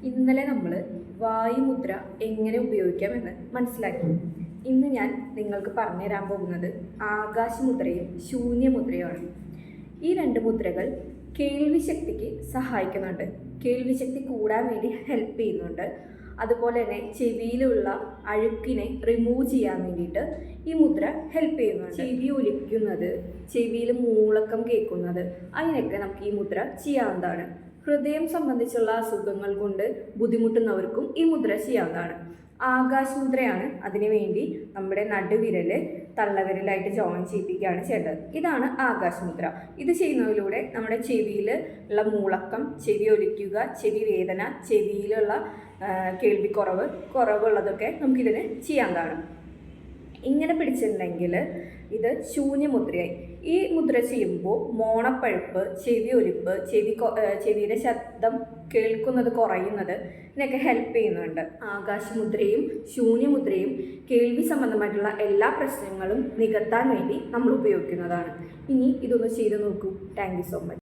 ഇന്നലെ നമ്മൾ വായുമുദ്ര എങ്ങനെ ഉപയോഗിക്കാമെന്ന് മനസ്സിലാക്കി. ഇന്ന് ഞാൻ നിങ്ങൾക്ക് പറഞ്ഞു തരാൻ പോകുന്നത് ആകാശമുദ്രയും ശൂന്യമുദ്രയുമാണ്. ഈ രണ്ട് മുദ്രകൾ കേൾവി ശക്തിക്ക് സഹായിക്കുന്നുണ്ട്. കേൾവി ശക്തി കൂടാൻ വേണ്ടി ഹെൽപ്പ് ചെയ്യുന്നുണ്ട്. അതുപോലെ തന്നെ ചെവിയിലുള്ള അഴുക്കിനെ റിമൂവ് ചെയ്യാൻ വേണ്ടിയിട്ട് ഈ മുദ്ര ഹെൽപ്പ് ചെയ്യുന്നുണ്ട്. ചെവി ഒലിക്കുന്നത്, ചെവിയിൽ മൂളക്കം കേൾക്കുന്നത്, അതിനൊക്കെ നമുക്ക് ഈ മുദ്ര ചെയ്യാവുന്നതാണ്. ഹൃദയം സംബന്ധിച്ചുള്ള അസുഖങ്ങൾ കൊണ്ട് ബുദ്ധിമുട്ടുന്നവർക്കും ഈ മുദ്ര ചെയ്യാവുന്നതാണ്. ആകാശമുദ്രയാണ് അതിനുവേണ്ടി നമ്മുടെ നടുവിരൽ തള്ളവിരലായിട്ട് ജോയിൻ ചെയ്യിപ്പിക്കുകയാണ് ചെയ്യേണ്ടത്. ഇതാണ് ആകാശമുദ്ര. ഇത് ചെയ്യുന്നതിലൂടെ നമ്മുടെ ചെവിയിൽ ഉള്ള മൂളക്കം, ചെവി ഒലിക്കുക, ചെവി വേദന, ചെവിയിലുള്ള കുറവുള്ളതൊക്കെ നമുക്കിതിന് ചെയ്യാവുന്നതാണ്. ഇങ്ങനെ പിടിച്ചിട്ടുണ്ടെങ്കിൽ ഇത് ശൂന്യമുദ്രയായി. ഈ മുദ്ര ചെയ്യുമ്പോൾ മോണപ്പഴുപ്പ്, ചെവി ഒലിപ്പ്, ചെവിയുടെ ശബ്ദം കേൾക്കുന്നത് കുറയുന്നത് ഇതിനൊക്കെ ഹെൽപ്പ് ചെയ്യുന്നുണ്ട്. ആകാശമുദ്രയും ശൂന്യമുദ്രയും കേൾവി സംബന്ധമായിട്ടുള്ള എല്ലാ പ്രശ്നങ്ങളും നികത്താൻ വേണ്ടി നമ്മൾ ഉപയോഗിക്കുന്നതാണ്. ഇനി ഇതൊന്ന് ചെയ്ത് നോക്കൂ. Thank you so much.